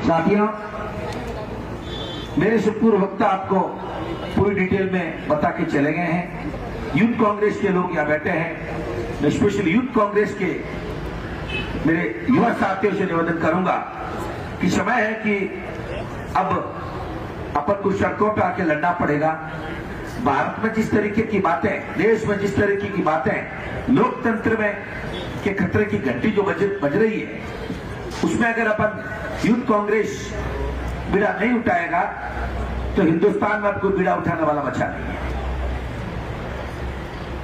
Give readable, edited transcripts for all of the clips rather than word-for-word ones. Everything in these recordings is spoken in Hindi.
साथियों, मेरे से पूर्व वक्ता आपको पूरी डिटेल में बता के चले गए हैं। यूथ कांग्रेस के लोग यहाँ बैठे हैं। मैं स्पेशली यूथ कांग्रेस के मेरे युवा साथियों से निवेदन करूंगा कि समय है कि अब अपन को सड़कों पर आके लड़ना पड़ेगा। भारत में जिस तरीके की बातें, देश में जिस तरीके की बातें, लोकतंत्र में के खतरे की घंटी जो बज रही है, उसमें अगर अपन यूथ कांग्रेस बीड़ा नहीं उठाएगा तो हिंदुस्तान में अब कोई बीड़ा उठाने वाला बचा नहीं है।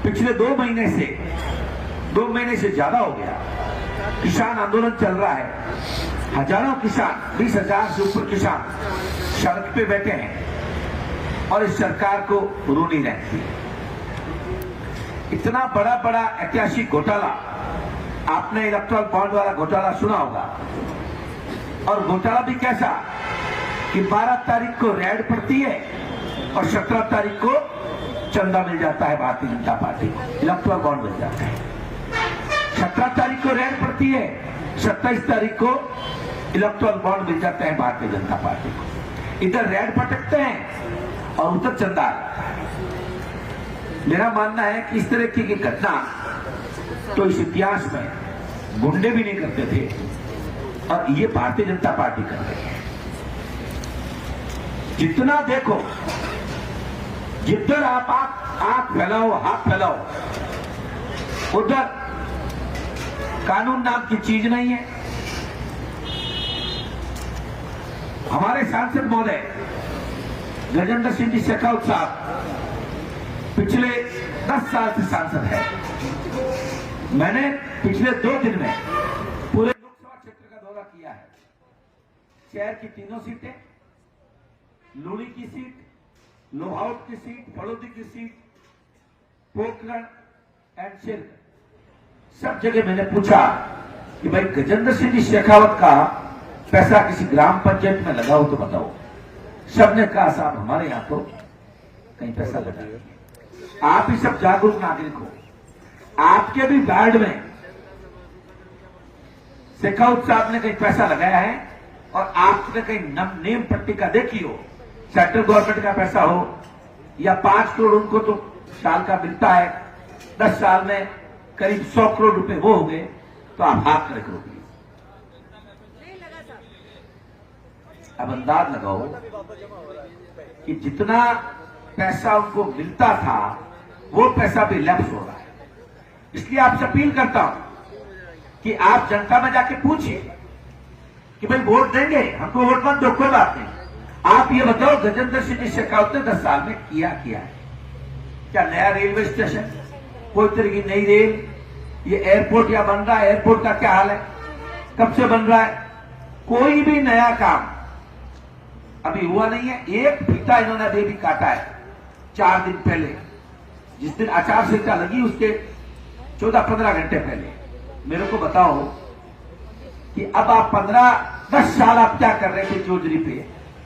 पिछले 2 महीने से ज्यादा हो गया किसान आंदोलन चल रहा है। हजारों किसान, 20,000 से ऊपर किसान सड़क पे बैठे हैं और इस सरकार को रू नहीं रहती। इतना बड़ा बड़ा ऐतिहासिक घोटाला, आपने इलेक्ट्रल बॉन्ड वाला घोटाला सुना होगा। और घोटाला भी कैसा कि 12 तारीख को रेड पड़ती है और 17 तारीख को चंदा मिल जाता है भारतीय जनता पार्टी को, इलेक्ट्रल बॉन्ड मिल जाता है। 17 तारीख को रेड पड़ती है, 27 तारीख को इलेक्ट्रल बॉन्ड मिल जाता है भारतीय जनता पार्टी को। इधर रेड पटकते हैं और उधर चंदा आता है। मेरा मानना है कि इस तरह की घटना तो इस इतिहास में गुंडे भी नहीं करते थे और ये भारतीय जनता पार्टी कर रही है। जितना देखो, जिधर आप आंख फैलाओ, हाथ फैलाओ, उधर कानून नाम की चीज नहीं है। हमारे सांसद महोदय गजेंद्र सिंह जी शेखावत साहब पिछले 10 साल से सांसद है। मैंने पिछले 2 दिन में पूरे लोकसभा क्षेत्र का दौरा किया है। शहर की 3 सीटें, लूणी की सीट, लोहाउट की सीट, फड़ौदी की सीट, पोखरण एंड सिर्फ, सब जगह मैंने पूछा कि भाई गजेंद्र सिंह जी शेखावत का पैसा किसी ग्राम पंचायत में लगा हो तो बताओ। सबने कहा साहब हमारे यहां तो कहीं पैसा लगा नहीं है। आप ही सब जागरूक नागरिक हो, आपके भी वार्ड में शेखावत साहब ने कहीं पैसा लगाया है और आपने कहीं नेम पट्टी का देखी हो, सेंट्रल गवर्नमेंट का पैसा हो या 5 करोड़ उनको तो साल का मिलता है, 10 साल में करीब 100 करोड़ रुपए वो हो गए, तो आप हाथ में रखोगे। अब अंदाज लगाओ कि जितना पैसा उनको मिलता था वो पैसा भी लैप्स हो रहा है। इसलिए आपसे अपील करता हूं कि आप जनता में जाके पूछिए कि भाई वोट देंगे, हमको वोट मत दो, कोई बात नहीं। आप ये बताओ गजेंद्र सिंह जी शेखावत ने 10 साल में किया है क्या? नया रेलवे स्टेशन, कोई तरह की नई रेल, ये एयरपोर्ट या बन रहा है, एयरपोर्ट का क्या हाल है, कब से बन रहा है? कोई भी नया काम अभी हुआ नहीं है। एक फीता इन्होंने अभी भी काटा है 4 दिन पहले, जिस दिन आचार संहिता लगी उसके 14-15 घंटे पहले। मेरे को बताओ कि अब आप 10 साल आप क्या कर रहे थे जोजरी पे,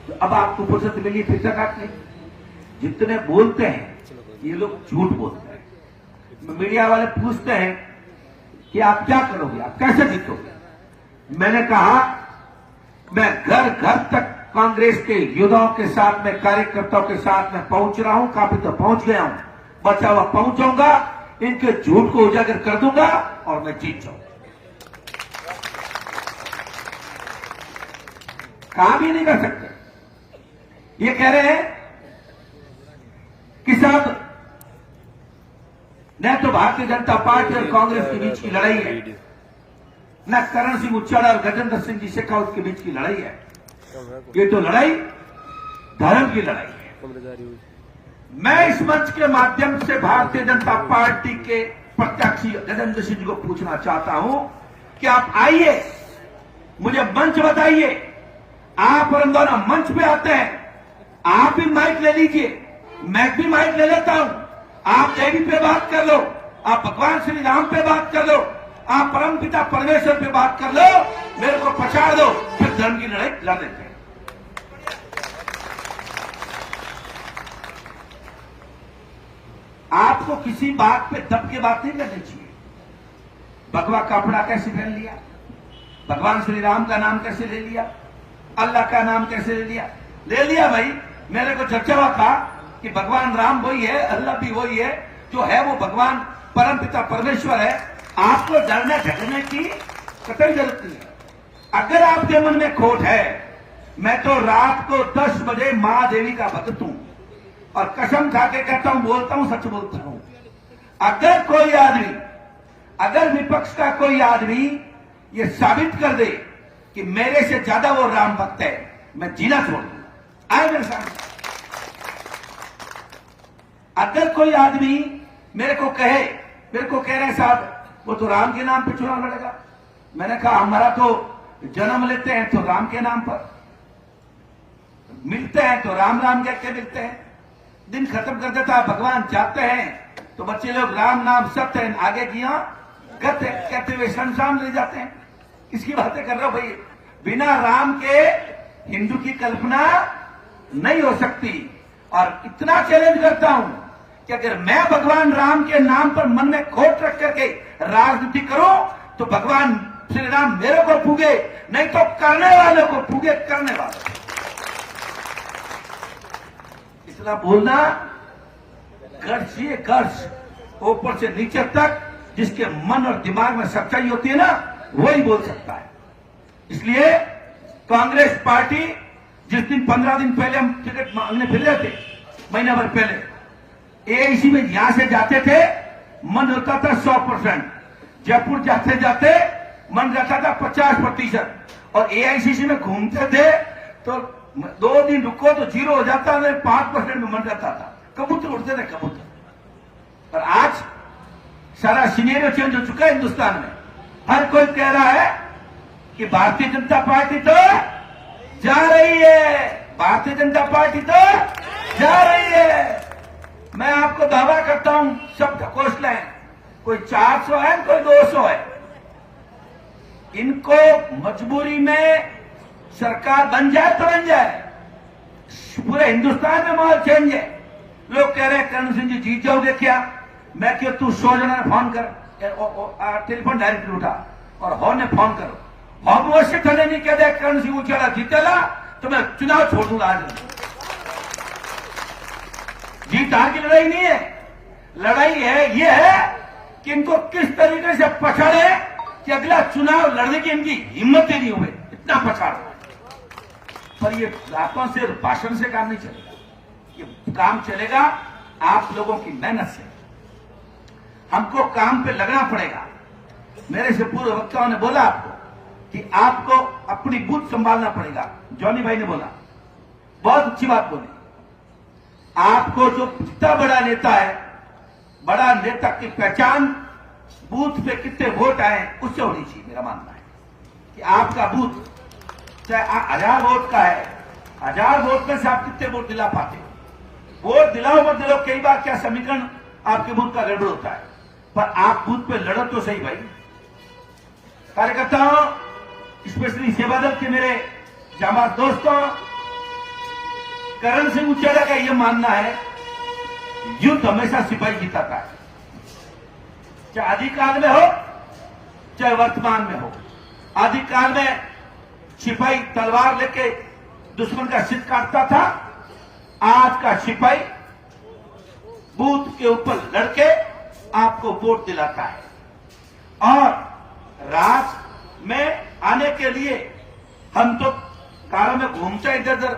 तो अब आपको फुर्सत मिली फीता काटने? जितने बोलते हैं ये लोग झूठ बोलते हैं। मीडिया वाले पूछते हैं कि आप क्या करोगे, आप कैसे जीतोगे? मैंने कहा मैं घर घर तक कांग्रेस के योद्धाओं के साथ में, कार्यकर्ताओं के साथ में पहुंच रहा हूं, काफी तो पहुंच गया हूं, बचा हुआ पहुंचूंगा, इनके झूठ को उजागर कर दूंगा और मैं जीत जाऊंगा। काम ही नहीं कर सकते। ये कह रहे हैं कि साहब न तो भारतीय जनता पार्टी और कांग्रेस के बीच की लड़ाई है, न करण सिंह उच्चाड़ा और गजेंद्र सिंह जी शेखावत के बीच की लड़ाई है। ये तो लड़ाई धर्म की लड़ाई है। मैं इस मंच के माध्यम से भारतीय जनता पार्टी के प्रत्याशी गजेंद्र सिंह जी को पूछना चाहता हूं कि आप आइए, मुझे मंच बताइए। आप और हम दोनों मंच पे आते हैं, आप भी माइक ले लीजिए, मैं भी माइक ले लेता हूं। आप देवी पे बात कर लो, आप भगवान श्री राम पे बात कर लो, आप परमपिता परमेश्वर पे बात कर लो, मेरे को पछाड़ दो, फिर धर्म की लड़ाई लड़ लेते हैं। आपको किसी बात पे दब के बात नहीं करनी चाहिए। भगवा कपड़ा कैसे पहन लिया, भगवान श्री राम का नाम कैसे ले लिया, अल्लाह का नाम कैसे ले लिया? ले लिया भाई। मेरे को चर्चा हुआ था कि भगवान राम वही है, अल्लाह भी वही है, जो है वो भगवान परमपिता परमेश्वर है। आपको डरने झगड़ने की कतई जरूरत नहीं है। अगर आपके मन में खोट है, मैं तो रात को 10 बजे मां देवी का भक्त हूं और कसम खा के कहता हूं, बोलता हूं, सच बोलता हूं। अगर कोई आदमी, अगर विपक्ष का कोई आदमी ये साबित कर दे कि मेरे से ज्यादा वो राम भक्त है, मैं जीना छोड़ दूंगा। आए मेरे सामने। अगर कोई आदमी मेरे को कह रहे साहब वो तो राम के नाम पे चुनाव लड़ेगा, मैंने कहा हमारा तो जन्म लेते हैं तो राम के नाम पर, मिलते हैं तो राम राम कह के मिलते हैं, दिन खत्म कर देता है भगवान चाहते हैं तो बच्चे लोग राम नाम सत्य है आगे किया कहते हुए शमशान ले जाते हैं। किसकी बातें कर रहे हो भाई? बिना राम के हिंदू की कल्पना नहीं हो सकती। और इतना चैलेंज करता हूं कि अगर मैं भगवान राम के नाम पर मन में खोट रख करके राजनीति करूं तो भगवान श्री राम मेरे को पूगे, नहीं तो करने वालों को पूगे, करने वाले। इतना बोलना गर्ज, ये गर्ज ऊपर से नीचे तक जिसके मन और दिमाग में सच्चाई होती है ना, वही बोल सकता है। इसलिए कांग्रेस पार्टी जिस दिन 15 दिन पहले हम टिकट मांगने फिर रहे थे, महीना भर पहले एआईसी में यहां से जाते थे, मन होता था 100%, जयपुर जाते जाते मन रहता था 50%, और एआईसीसी में घूमते थे तो 2 दिन रुको तो 0 हो जाता, 5% में मन रहता था। कबूतर उड़ते थे कबूतर। और आज सारा सिनेरियो चेंज हो चुका है हिंदुस्तान में। हर कोई कह रहा है कि भारतीय जनता पार्टी तो जा रही है, भारतीय जनता पार्टी तो जा रही है। मैं आपको दावा करता हूं, शब्द कोश लें, कोई 400 है, कोई 200 है। इनको मजबूरी में सरकार बन जाए तो बन जाए, पूरे हिंदुस्तान में माहौल चेंज है। लोग कह रहे हैं करण सिंह जी जीत जाओगे क्या? मैं क्यों, तू 100 जना ने फोन कर, टेलीफोन डायरेक्टली उठा और हॉ ने फोन करो, हॉ अवश्य थले नहीं कह दे करण सिंह उछला जीतेला तो मैं चुनाव छोड़ दूंगा। आज जीत हार की लड़ाई नहीं है, लड़ाई है ये है कि इनको किस तरीके से पछाड़े कि अगला चुनाव लड़ने की इनकी हिम्मत ही नहीं हुए, इतना पछाड़। पर ये बातों से, भाषण से काम नहीं चलेगा, ये काम चलेगा आप लोगों की मेहनत से। हमको काम पे लगना पड़ेगा। मेरे से पूर्व वक्ताओं ने बोला आपको कि आपको अपनी बूथ संभालना पड़ेगा। जॉनी भाई ने बोला, बहुत अच्छी बात बोली। आपको जो जितना बड़ा नेता है, बड़ा नेता की पहचान बूथ पे कितने वोट आए उससे होनी चाहिए। मेरा मानना है कि आपका बूथ चाहे 1000 वोट का है, 1000 वोट में से आप कितने वोट दिला पाते हो? वोट दिलाओ मत दिलाओ, कई बार क्या समीकरण आपके बूथ का गड़बड़ होता है, पर आप बूथ पे लड़ो तो सही भाई। कार्यकर्ताओं, स्पेशली सेवा दल के मेरे जाबाज दोस्तों, करण सिंह उचेड़ा का यह मानना है युद्ध हमेशा सिपाही जीताता है, चाहे आदिकाल में हो चाहे वर्तमान में हो। आदिकाल में सिपाही तलवार लेके दुश्मन का सिर काटता था, आज का सिपाही बूथ के ऊपर लड़के आपको वोट दिलाता है। और राज में आने के लिए हम तो कारों में घूमते इधर उधर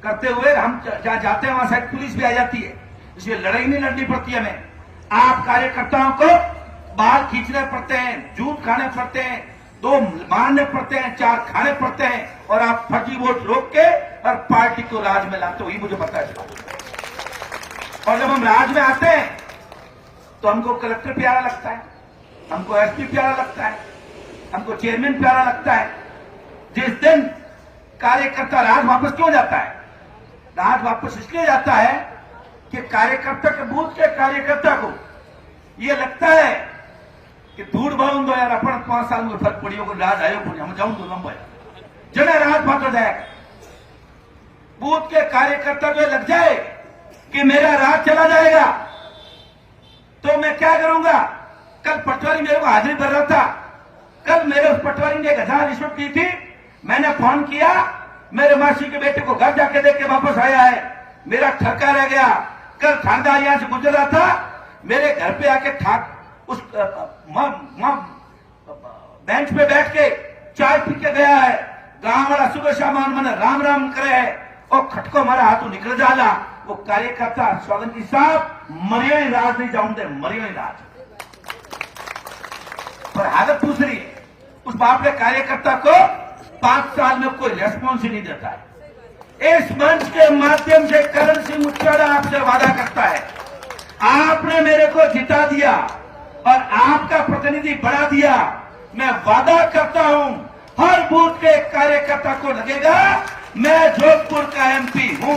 करते हुए हम जहां जाते हैं वहां साइड पुलिस भी आ जाती है, इसलिए लड़ाई नहीं लड़नी पड़ती हमें। आप कार्यकर्ताओं को बाल खींचने पड़ते हैं, जूत खाने पड़ते हैं, 2 मारने पड़ते हैं, 4 खाने पड़ते हैं, और आप फर्जी वोट रोक के और पार्टी को राज में लाते हो, ये मुझे पता है। और जब हम राज में आते हैं तो हमको कलेक्टर प्यारा लगता है, हमको एसपी प्यारा लगता है, हमको चेयरमैन प्यारा लगता है। जिस दिन कार्यकर्ता राज वापस क्यों जाता है? राज वापस इसलिए जाता है कि कार्यकर्ता के बूथ के कार्यकर्ता को यह लगता है कि दूर भाव दो यार, अपन 5 साल में फर्क पड़ी होगा, राज आयो पुण्य हम जाऊं तो लंबा जने राज बात हो जाएगा। बूथ के कार्यकर्ता को लग जाए कि मेरा राज चला जाएगा तो मैं क्या करूंगा? कल पटवारी मेरे को हाजिरी भर रहा था, कल मेरे उस पटवारी ने 1000 रिश्वत दी थी, मैंने फोन किया मेरे मासी के बेटे को घर जाके देख के वापस आया है। मेरा ठरका रह गया। कल थानेदार यहां से गुजर रहा था, मेरे घर पे आके उस बेंच पे बैठ के चाय पी के गया है। गांव वाला सुबह शाम मैंने राम राम करे है और खटको मारा हाथों निकल जाला। वो कार्यकर्ता सोलंकी साहब मरियो ही राज नहीं जाऊंगे, मरियो ही राज। पर हालत दूसरी है, उस बाप ने कार्यकर्ता को 5 साल में कोई रेस्पॉन्स ही नहीं देता है। इस मंच के माध्यम से करण सिंह मुछियाड़ा आपसे वादा करता है, आपने मेरे को जिता दिया और आपका प्रतिनिधि बढ़ा दिया। मैं वादा करता हूं हर बूथ के कार्यकर्ता को लगेगा मैं जोधपुर का एमपी हूं।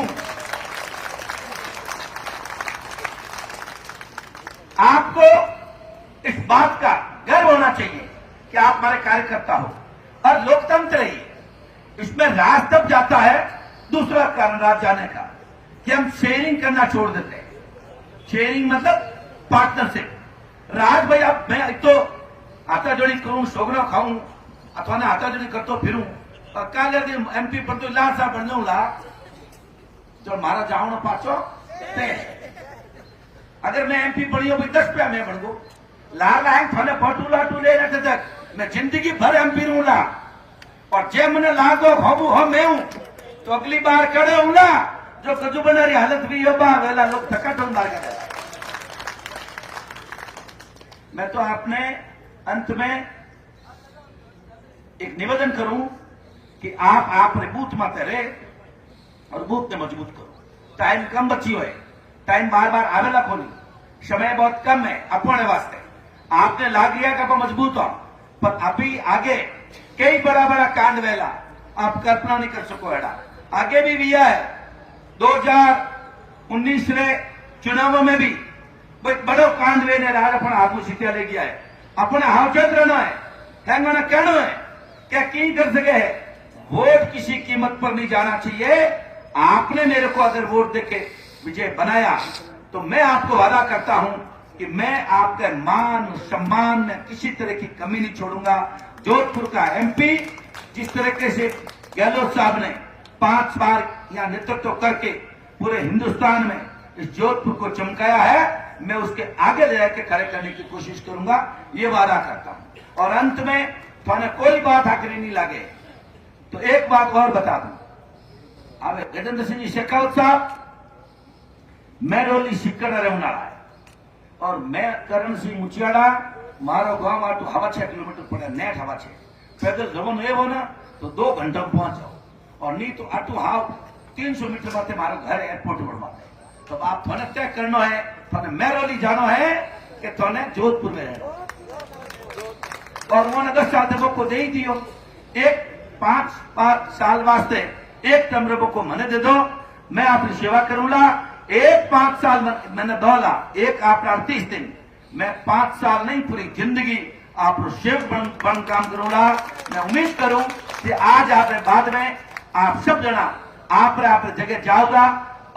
आपको इस बात का गर्व होना चाहिए कि आप हमारे कार्यकर्ता हो और लोकतंत्र ही इसमें राज तब जाता है। दूसरा कारण राज जाने का कि हम शेयरिंग करना छोड़ देते हैं। शेयरिंग मतलब पार्टनरशिप। राज भाई अब मैं एक तो आता जोड़ी करूं, सोगरा खाऊं अथवा ने आता जोड़ी करतो फिरूं और काले दिन एमपी पर तो लाल साहब बन जाऊंगा जो मारा जाऊं ना पाछो ते अगर मैं एमपी बनी हो 10 रुपया मैं बन गो लाल है थाने फोटू लाटू ले रखे तक मैं जिंदगी भर एमपी रहूंगा और जे मैंने लागो होबू हो मैं हूं तो अगली बार करे हूं ना जो कजू बनारी हालत भी हो बा वेला लोग थकाट मार कर। मैं तो आपने अंत में एक निवेदन करूं कि आप बूथ माते रहे और बूथ ने मजबूत करो। टाइम कम बची हुए, टाइम बार बार आवेला खोली, समय बहुत कम है अपने वास्ते। आपने लाग लिया कि आप मजबूत हो, पर अभी आगे कई बड़ा बड़ा कांड वेला आप कल्पना नहीं कर सको। एडा आगे भी दिया है 2019 रे चुनाव में भी बड़ो कांड वे ने राज अपन आगू सीटिया ले गया है। अपने हाउचत रहना है, हैंगना कहना है क्या की कर सके है। वोट किसी कीमत पर नहीं जाना चाहिए। आपने मेरे को अगर वोट देके विजय बनाया तो मैं आपको वादा करता हूं कि मैं आपके मान सम्मान में किसी तरह की कमी नहीं छोड़ूंगा। जोधपुर का एमपी जिस तरीके से गहलोत साहब ने 5 बार यहां नेतृत्व करके पूरे हिंदुस्तान में इस जोधपुर को चमकाया है, मैं उसके आगे ले जाकर खड़े करने की कोशिश करूंगा, ये वादा करता हूं। और अंत में थाने कोई बात आखिरी नहीं लगे तो एक बात और बता दूं। अब गजेंद्र सिंह जी शेखावत साहब मेरोली सिक्कड़ रहना है और मैं करण सिंह मुछियाड़ा मारो गांव आटू हवा 6 किलोमीटर पड़े नेट हवा 6 पैदल जवन ये हो ना तो 2 घंटा में पहुंच जाओ और नहीं तो आटू हाव 300 मीटर माते मारो घर एयरपोर्ट पर माते। तो आप थाने तय करना है, थाने मेरोली जाना है कि थाने जोधपुर में रहना और वो अगर साधवों को दे ही दियो। एक 5 साल वास्ते एक टमरबो को मने दे दो, मैं आपकी सेवा करूंगा। एक 5 साल मैंने बोला, एक आप 38 दिन, मैं 5 साल नहीं पूरी जिंदगी आप सेवक बन काम करूंगा। मैं उम्मीद करूं कि आज आप बाद में आप सब जना आप जगह जाओगा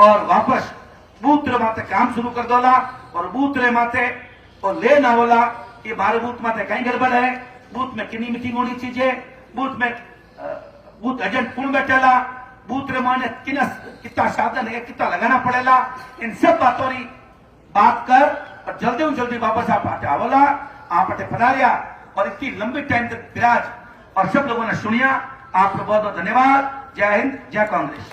और वापस बूथ माते काम शुरू कर दोला और बूथ माते और ले ना बोला कि मारे बूथ माते कहीं गड़बड़ है, बूथ में कितनी मीटिंग होनी चाहिए, बूथ में बूथ एजेंट कौन बैठेला, बूथ रे माने कितना साधन है, कितना लगाना पड़ेगा, इन सब बातों की बात कर और जल्दी जल्दी वापस आप आटे आवला, आप आटे पधारिया और इतनी लंबी टाइम तक विराज और सब लोगों ने सुनिया। आपको बहुत बहुत धन्यवाद। जय हिंद, जय कांग्रेस।